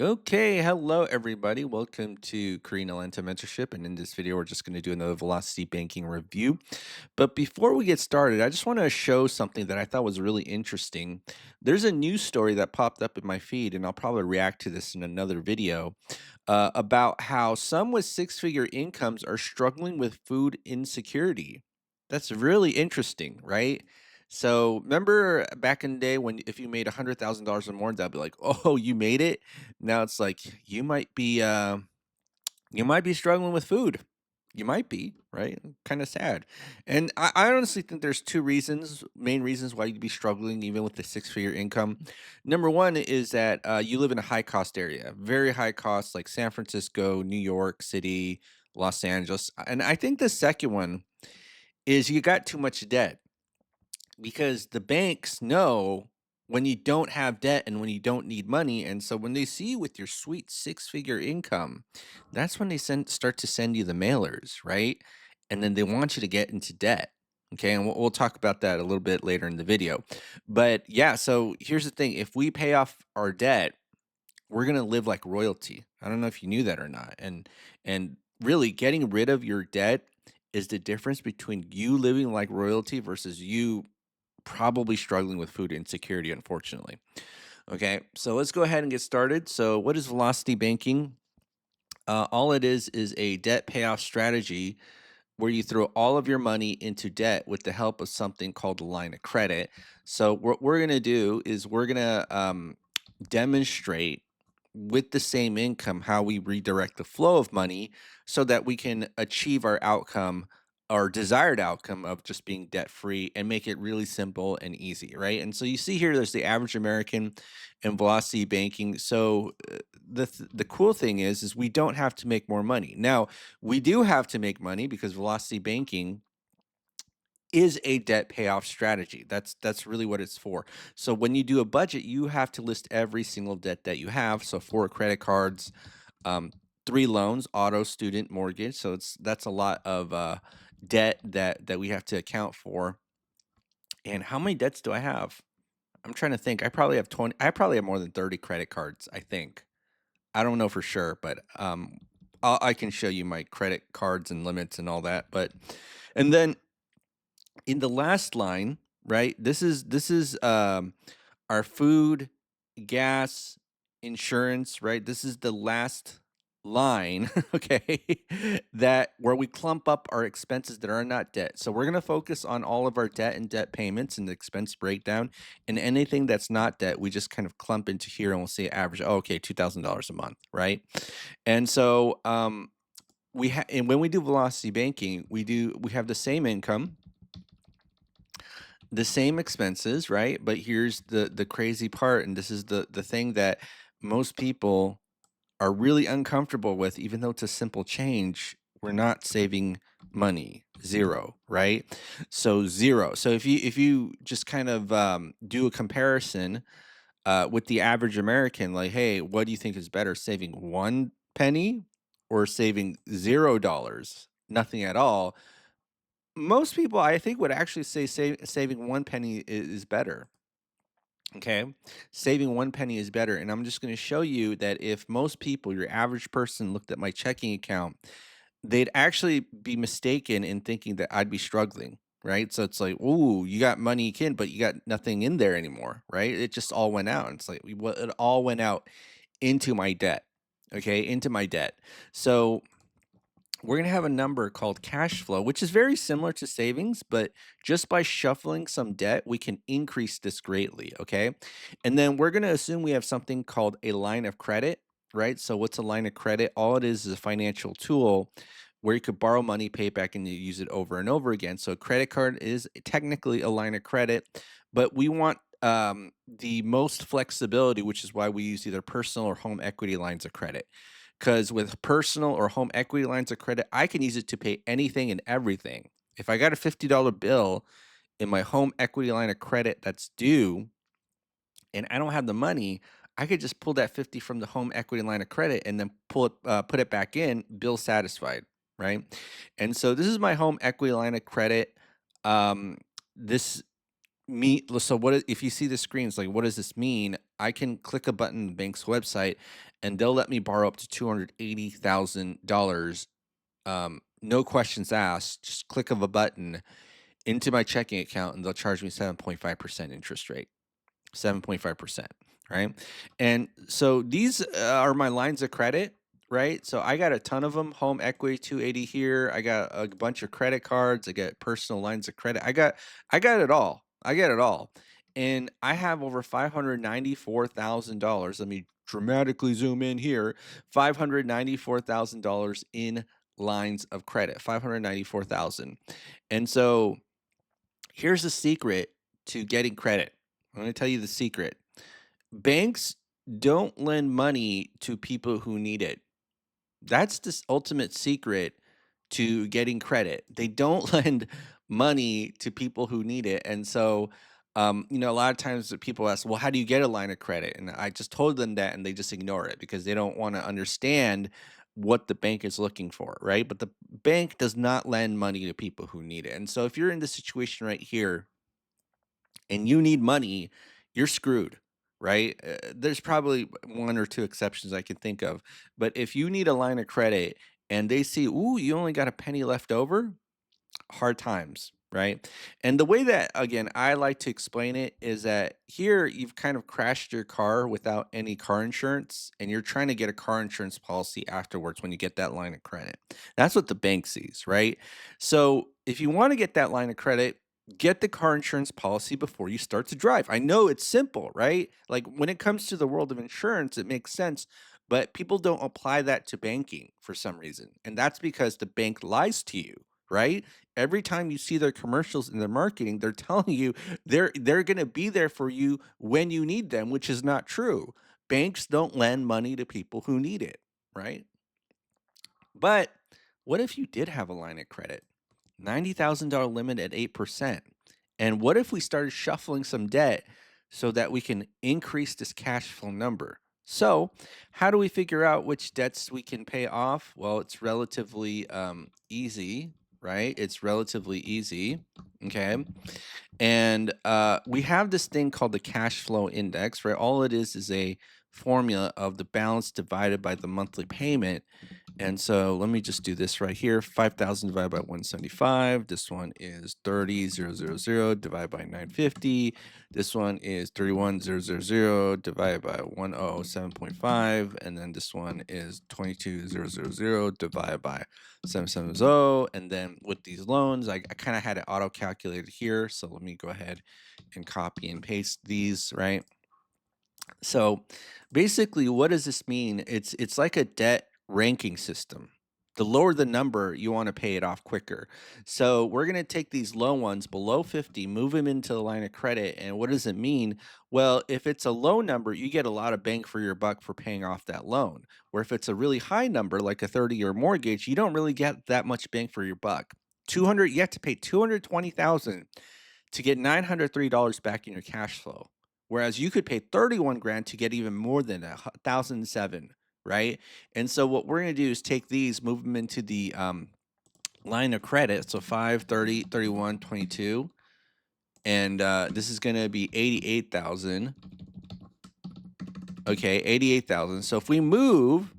Okay, hello everybody. Welcome to Karina Lenta Mentorship. And in this video, we're just going to do another Velocity Banking review. But before we get started, I just want to show something that I thought was really interesting. There's a news story that popped up in my feed, and I'll probably react to this in another video about how some with six-figure incomes are struggling with food insecurity. That's really interesting, right? So remember back in the day when if you made $100,000 or more, they'll be like, "Oh, you made it." Now it's like you might be struggling with food. You might be, right? Kind of sad. And I honestly think there's two reasons, main reasons why you'd be struggling even with the six-figure income. Number one is that you live in a high cost area, very high cost, like San Francisco, New York City, Los Angeles. And I think the second one is you got too much debt because the banks know when you don't have debt and when you don't need money. And so when they see you with your sweet six-figure income, that's when they start to send you the mailers, right? And then they want you to get into debt. Okay, and we'll talk about that a little bit later in the video. But yeah, so here's the thing: if we pay off our debt, we're gonna live like royalty. I don't know if you knew that or not. And really, getting rid of your debt is the difference between you living like royalty versus you probably struggling with food insecurity, unfortunately. Okay, so let's go ahead and get started. So, what is velocity banking? All it is a debt payoff strategy where you throw all of your money into debt with the help of something called a line of credit. So, what we're going to do is we're going to demonstrate with the same income how we redirect the flow of money so that we can achieve our outcome, our desired outcome of just being debt free, and make it really simple and easy, right? And so you see here there's the average American and velocity banking. So the cool thing is we don't have to make more money. Now, we do have to make money because velocity banking is a debt payoff strategy. That's really what it's for. So when you do a budget, you have to list every single debt that you have. So four credit cards, um, three loans, auto, student, mortgage. So that's a lot of debt that we have to account for. And how many debts do I have? I'm trying to think. I probably have 20. I probably have more than 30 credit cards. I think. I don't know for sure, but I can show you my credit cards and limits and all that. But and then in the last line, right? This is our food, gas, insurance, right? This is the last line, okay? That where we clump up our expenses that are not debt. So we're going to focus on all of our debt and debt payments and the expense breakdown, and anything that's not debt, we just kind of clump into here and we'll say average, oh, okay, $2,000 a month, right? And so and when we do velocity banking, we have the same income, the same expenses, right? But here's the crazy part, and this is the thing that most people are really uncomfortable with, even though it's a simple change. We're not saving money. Zero, right? So zero. So if you just kind of do a comparison with the average American, like, hey, what do you think is better, saving one penny or saving $0, nothing at all? Most people, I think, would actually say saving one penny is better. Okay, saving one penny is better, and I'm just going to show you that if most people, your average person, looked at my checking account, they'd actually be mistaken in thinking that I'd be struggling. Right, so it's like, "Ooh, you got money, kid, but you got nothing in there anymore." Right, it just all went out. It's like it all went out into my debt. Okay, into my debt. So we're going to have a number called cash flow, which is very similar to savings, but just by shuffling some debt, we can increase this greatly. Okay. And then we're going to assume we have something called a line of credit, right? So, what's a line of credit? All it is a financial tool where you could borrow money, pay it back, and you use it over and over again. So, a credit card is technically a line of credit, but we want the most flexibility, which is why we use either personal or home equity lines of credit. Because with personal or home equity lines of credit, I can use it to pay anything and everything. If I got a $50 bill in my home equity line of credit that's due and I don't have the money, I could just pull that 50 from the home equity line of credit and then put it back in, bill satisfied, right? And so this is my home equity line of credit. This So if you see the screens, like, what does this mean? I can click a button on the bank's website, and they'll let me borrow up to $280,000, no questions asked, just click of a button into my checking account, and they'll charge me 7.5% interest rate. 7.5%, right? And so these are my lines of credit, right? So I got a ton of them. Home equity 280 here. I got a bunch of credit cards. I got personal lines of credit. I got it all. I get it all. And I have over $594,000. Let me dramatically zoom in here. $594,000 in lines of credit. 594,000. And so here's the secret to getting credit. I'm going to tell you the secret. Banks don't lend money to people who need it. That's the ultimate secret to getting credit. They don't lend money to people who need it. And so, a lot of times that people ask, well, how do you get a line of credit? And I just told them that, and they just ignore it because they don't want to understand what the bank is looking for, right? But the bank does not lend money to people who need it. And so if you're in this situation right here, and you need money, you're screwed, right? There's probably one or two exceptions I can think of, but if you need a line of credit and they see, ooh, you only got a penny left over, hard times, right? And the way that, again, I like to explain it is that here you've kind of crashed your car without any car insurance, and you're trying to get a car insurance policy afterwards when you get that line of credit. That's what the bank sees, right? So if you want to get that line of credit, get the car insurance policy before you start to drive. I know it's simple, right? Like when it comes to the world of insurance, it makes sense. But people don't apply that to banking for some reason. And that's because the bank lies to you, right? Every time you see their commercials in their marketing, they're telling you they're going to be there for you when you need them, which is not true. Banks don't lend money to people who need it, right? But what if you did have a line of credit? $90,000 limit at 8%. And what if we started shuffling some debt so that we can increase this cash flow number? So, how do we figure out which debts we can pay off? Well, it's relatively easy, right? It's relatively easy. Okay. And we have this thing called the cash flow index, right? All it is a formula of the balance divided by the monthly payment. And so let me just do this right here. 5,000 divided by 175. This one is 30,000 divided by 950. This one is 31,000 divided by 107.5. And then this one is 22,000 divided by 770. And then with these loans, I kind of had it auto calculated here. So let me go ahead and copy and paste these, right? So basically, what does this mean? It's like a debt ranking system. The lower the number, you want to pay it off quicker. So we're going to take these low ones below 50, move them into the line of credit. And what does it mean? Well, if it's a low number, you get a lot of bang for your buck for paying off that loan. Where if it's a really high number, like a 30-year mortgage, you don't really get that much bang for your buck. 200, you have to pay 220,000 to get $903 back in your cash flow. Whereas you could pay 31 grand to get even more than 1,007, right? And so what we're going to do is take these, move them into the line of credit. So 5, 30, 31, 22. And this is going to be 88,000. Okay, 88,000. So if we move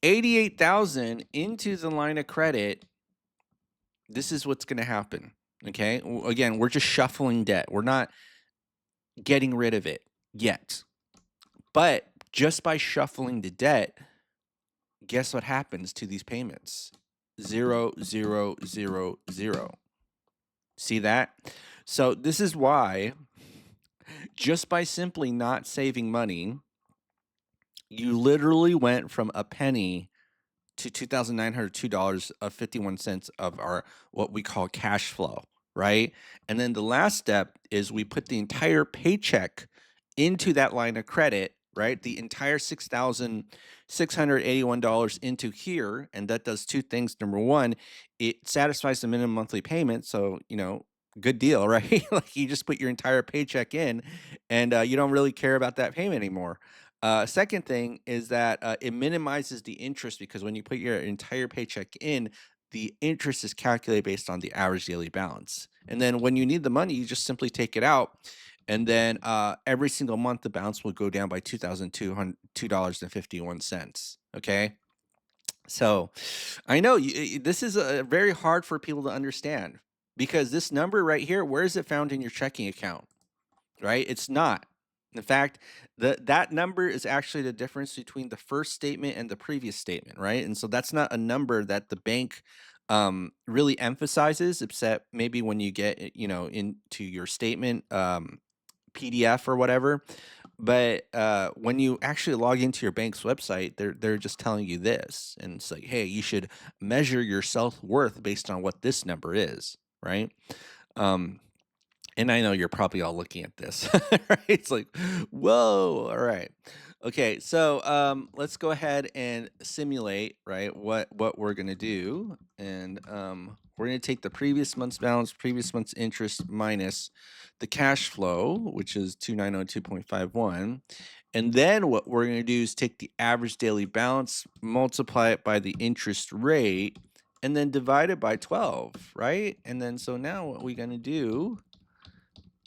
88,000 into the line of credit, this is what's going to happen. Okay. Again, we're just shuffling debt. We're not getting rid of it yet. But just by shuffling the debt, guess what happens to these payments? 0, 0, 0, 0. See that? So this is why, just by simply not saving money, you literally went from a penny to $2,902 of 51 cents of our what we call cash flow, right? And then the last step is we put the entire paycheck into that line of credit, right? The entire $6,681 into here, and that does two things. Number one, it satisfies the minimum monthly payment, so good deal, right? Like you just put your entire paycheck in, and you don't really care about that payment anymore. Second thing is that it minimizes the interest because when you put your entire paycheck in, the interest is calculated based on the average daily balance. And then when you need the money, you just simply take it out. And then every single month, the balance will go down by $2,202.51. Okay. So I know this is very hard for people to understand because this number right here, where is it found in your checking account? Right? It's not. In fact, that number is actually the difference between the first statement and the previous statement, right? And so that's not a number that the bank really emphasizes, except maybe when you get into your statement PDF or whatever. But when you actually log into your bank's website, they're just telling you this, and it's like, hey, you should measure your self worth based on what this number is, right? Um, and I know you're probably all looking at this, right? It's like, whoa, all right. Okay, so let's go ahead and simulate, right, what we're gonna do. And we're gonna take the previous month's balance, previous month's interest minus the cash flow, which is 2902.51. And then what we're gonna do is take the average daily balance, multiply it by the interest rate, and then divide it by 12, right? And then so now what we're gonna do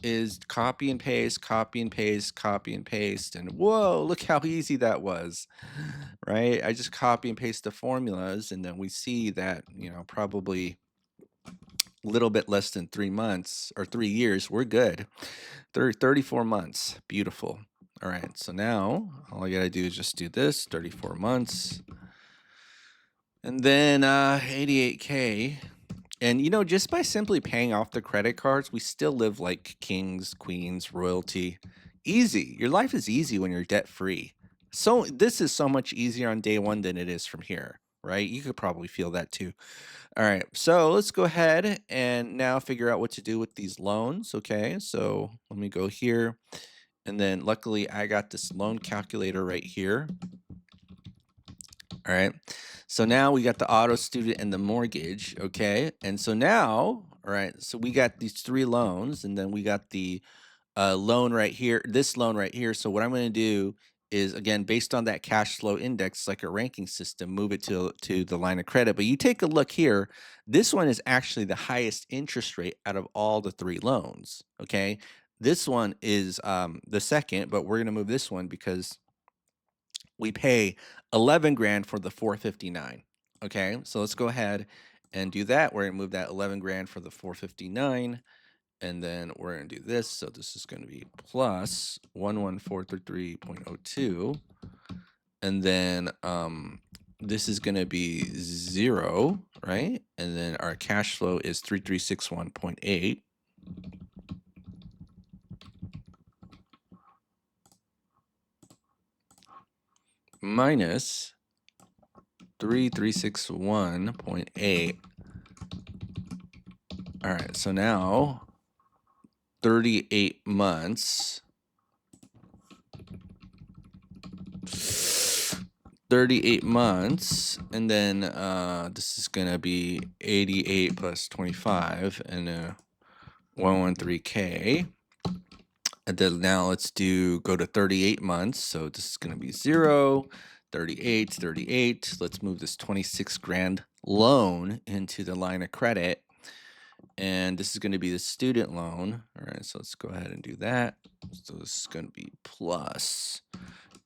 is copy and paste, copy and paste, copy and paste. And whoa, look how easy that was, right? I just copy and paste the formulas, and then we see that, probably a little bit less than 3 months or 3 years, we're good. 34 months. Beautiful. All right. So now all I got to do is just do this 34 months. And then 88K. And just by simply paying off the credit cards, we still live like kings, queens, royalty. Easy. Your life is easy when you're debt free. So this is so much easier on day one than it is from here, right? You could probably feel that too. All right. So let's go ahead and now figure out what to do with these loans. Okay. So let me go here. And then luckily I got this loan calculator right here. All right. So now we got the auto, student, and the mortgage. Okay. And so now, all right. So we got these three loans, and then we got the loan right here, this loan right here. So what I'm going to do is, again, based on that cash flow index, like a ranking system, move it to the line of credit. But you take a look here. This one is actually the highest interest rate out of all the three loans. Okay. This one is the second, but we're going to move this one because we pay 11 grand for the 459. Okay, so let's go ahead and do that. We're gonna move that 11 grand for the 459, and then we're gonna do this. So this is gonna be plus 11433.02, and then this is gonna be 0, right? And then our cash flow is 3361.8. Minus 3361.8. All right, so now 38 months. 38 months, and then this is gonna be 88 plus 25 and 113K. And then now let's go to 38 months. So this is going to be 0, 38, 38. Let's move this 26 grand loan into the line of credit. And this is going to be the student loan. All right, so let's go ahead and do that. So this is going to be plus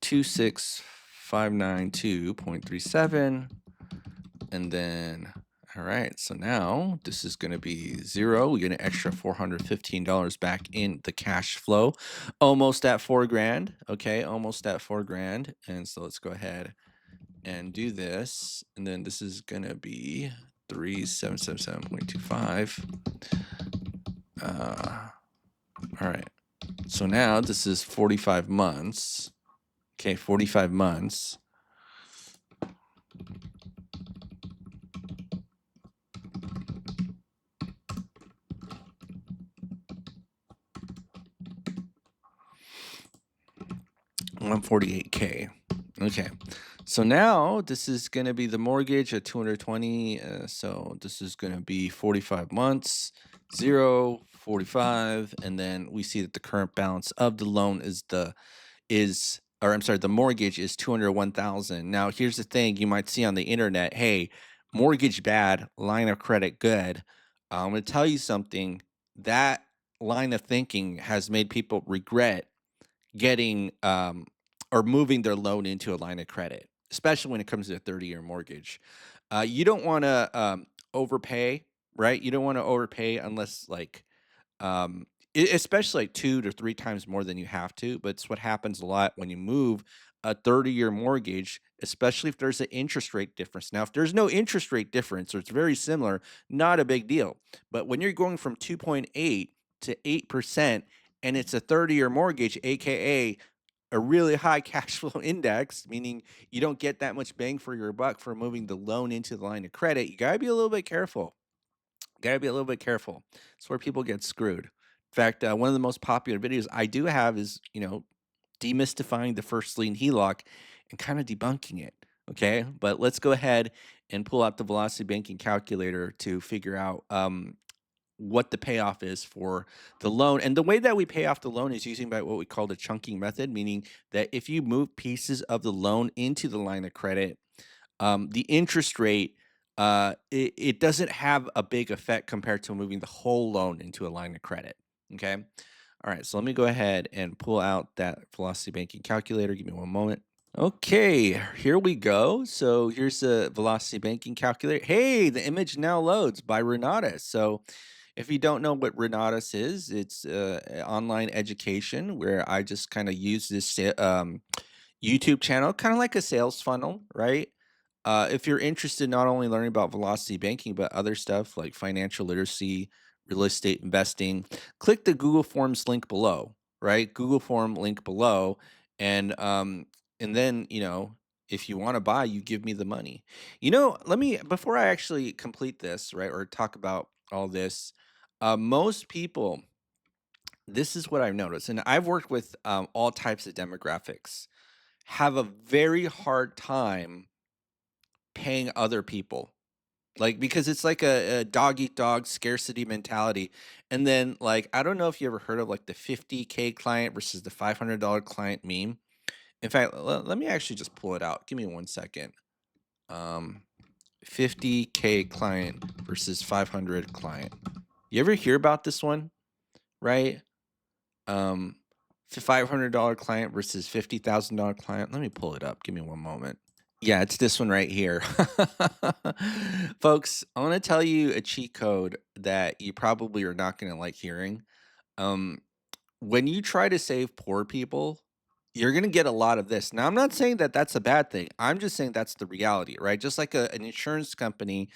26592.37. And then, all right, so now this is going to be 0. We get an extra $415 back in the cash flow. Almost at 4 grand. Okay, almost at 4 grand. And so let's go ahead and do this. And then this is going to be 3777.25. All right. So now this is 45 months. Okay, 45 months. $148K. Okay, so now this is going to be the mortgage at 220. So this is going to be 45 months, 0, 45, and then we see that the current balance of the loan the mortgage is 201,000. Now here's the thing you might see on the internet. Hey, mortgage bad, line of credit good. I'm going to tell you something. That line of thinking has made people regret getting or moving their loan into a line of credit, especially when it comes to a 30-year mortgage. You don't want to overpay, right? You don't want to overpay unless like especially like 2 to 3 times more than you have to, but it's what happens a lot when you move a 30-year mortgage, especially if there's an interest rate difference. Now, if there's no interest rate difference or it's very similar, not a big deal. But when you're going from 2.8 to 8% and it's a 30-year mortgage, aka a really high cash flow index, meaning you don't get that much bang for your buck for moving the loan into the line of credit, you got to be a little bit careful. Gotta be a little bit careful. It's where people get screwed. In fact, one of the most popular videos I do have is, demystifying the first lien HELOC and kind of debunking it. Okay. But let's go ahead and pull out the velocity banking calculator to figure out what the payoff is for the loan. And the way that we pay off the loan is using by what we call the chunking method, meaning that if you move pieces of the loan into the line of credit, the interest rate, it doesn't have a big effect compared to moving the whole loan into a line of credit. Okay. All right. So let me go ahead and pull out that velocity banking calculator. Give me one moment. Okay, here we go. So here's the velocity banking calculator. Hey, the image now loads by Renatus. So if you don't know what Renatus is, it's online education where I just kind of use this YouTube channel, kind of like a sales funnel, right? If you're interested not only learning about velocity banking, but other stuff like financial literacy, real estate investing, click the Google Forms link below, right? Google Form link below. And then, if you want to buy, you give me the money. Let me, before I actually complete this, right, or talk about all this, most people, this is what I've noticed, and I've worked with all types of demographics, have a very hard time paying other people. Like, because it's like a dog eat dog scarcity mentality. And then, like, I don't know if you ever heard of like the 50K client versus the $500 client meme. In fact, let me actually just pull it out. Give me one second. Um, 50K client versus 500 client. You ever hear about this one? Right? Um, $500 client versus $50,000 client. Let me pull it up. Give me one moment. Yeah, it's this one right here. Folks, I want to tell you a cheat code that you probably are not going to like hearing. Um, when you try to save poor people, you're going to get a lot of this. Now, I'm not saying that that's a bad thing. I'm just saying that's the reality, right? Just like an insurance company,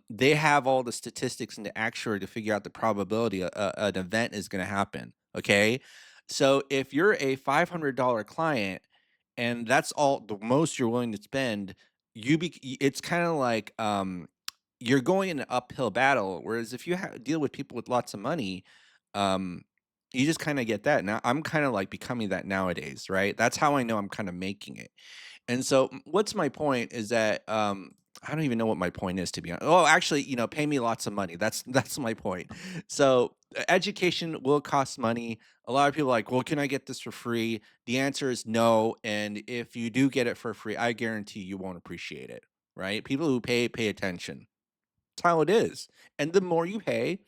they have all the statistics and the actuary to figure out the probability an event is going to happen. Okay. So if you're a $500 client and that's all the most you're willing to spend, it's kind of like you're going in an uphill battle. Whereas if you deal with people with lots of money, um, you just kind of get that. Now I'm kind of like becoming that nowadays, right? That's how I know I'm kind of making it. And so, what's my point is that I don't even know what my point is, to be honest. Oh, actually, pay me lots of money. That's my point. So education will cost money. A lot of people are like, well, can I get this for free? The answer is no. And if you do get it for free, I guarantee you won't appreciate it. Right? People who pay attention. That's how it is. And the more you pay,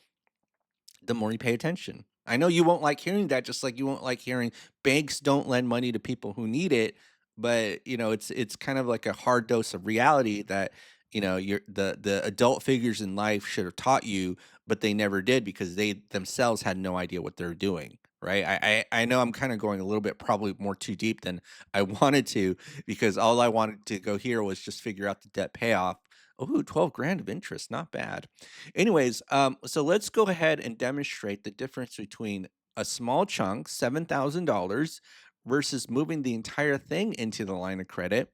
the more you pay attention. I know you won't like hearing that, just like you won't like hearing banks don't lend money to people who need it. But it's kind of like a hard dose of reality that the adult figures in life should have taught you, but they never did because they themselves had no idea what they're doing. Right. I know I'm kind of going a little bit probably more too deep than I wanted to, because all I wanted to go here was just figure out the debt payoff. Oh, 12 grand of interest, not bad. Anyways, so let's go ahead and demonstrate the difference between a small chunk, $7,000, versus moving the entire thing into the line of credit.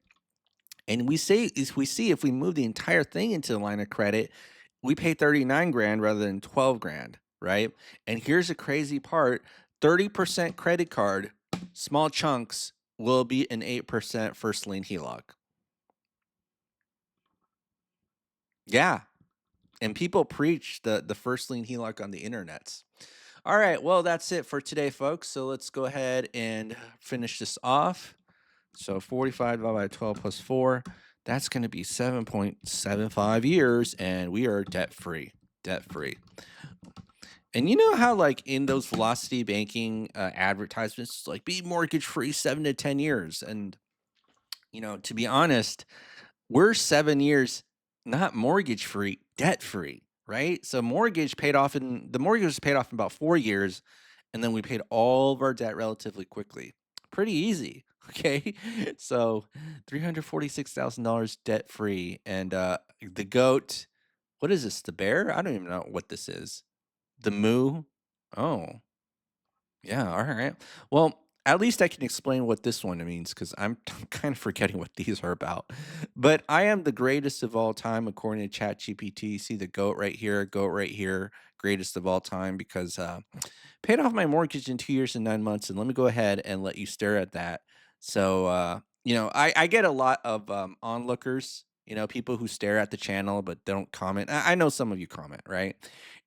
And we see if we move the entire thing into the line of credit, we pay 39 grand rather than 12 grand, right? And here's the crazy part: 30% credit card, small chunks will be an 8% first lien HELOC. Yeah. And people preach the first lien HELOC on the internets. All right, well, that's it for today, folks. So let's go ahead and finish this off. So 45 divided by 12 plus 4, That's going to be 7.75 years, and we are debt free. Debt free. And you know how, like, in those velocity banking advertisements, like, be mortgage free 7 to 10 years. And, to be honest, we're 7 years not mortgage free, debt free, right? So, the mortgage was paid off in about 4 years. And then we paid all of our debt relatively quickly. Pretty easy. Okay. So $346,000 debt free. And the goat, what is this? The bear? I don't even know what this is. The moo. Oh, yeah. All right. Well, at least I can explain what this one means because I'm kind of forgetting what these are about. But I am the greatest of all time, according to ChatGPT. See the goat right here, greatest of all time because paid off my mortgage in 2 years and 9 months. And let me go ahead and let you stare at that. So, I get a lot of onlookers, people who stare at the channel but don't comment. I know some of you comment, right?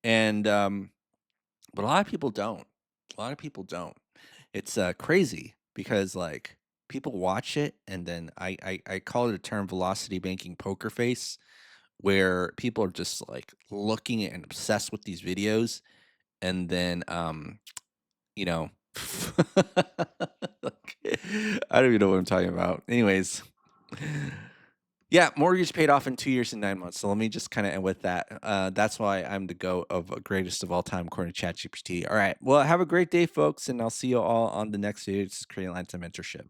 And, but a lot of people don't. A lot of people don't. It's crazy because, like, people watch it and then I call it a term velocity banking poker face where people are just like looking and obsessed with these videos and then you know, like, I don't even know what I'm talking about. Anyways, yeah, mortgage paid off in 2 years and 9 months. So let me just kind of end with that. That's why I'm the GOAT of greatest of all time, according to ChatGPT. All right. Well, have a great day, folks, and I'll see you all on the next video. This is Creating Lifetime Mentorship.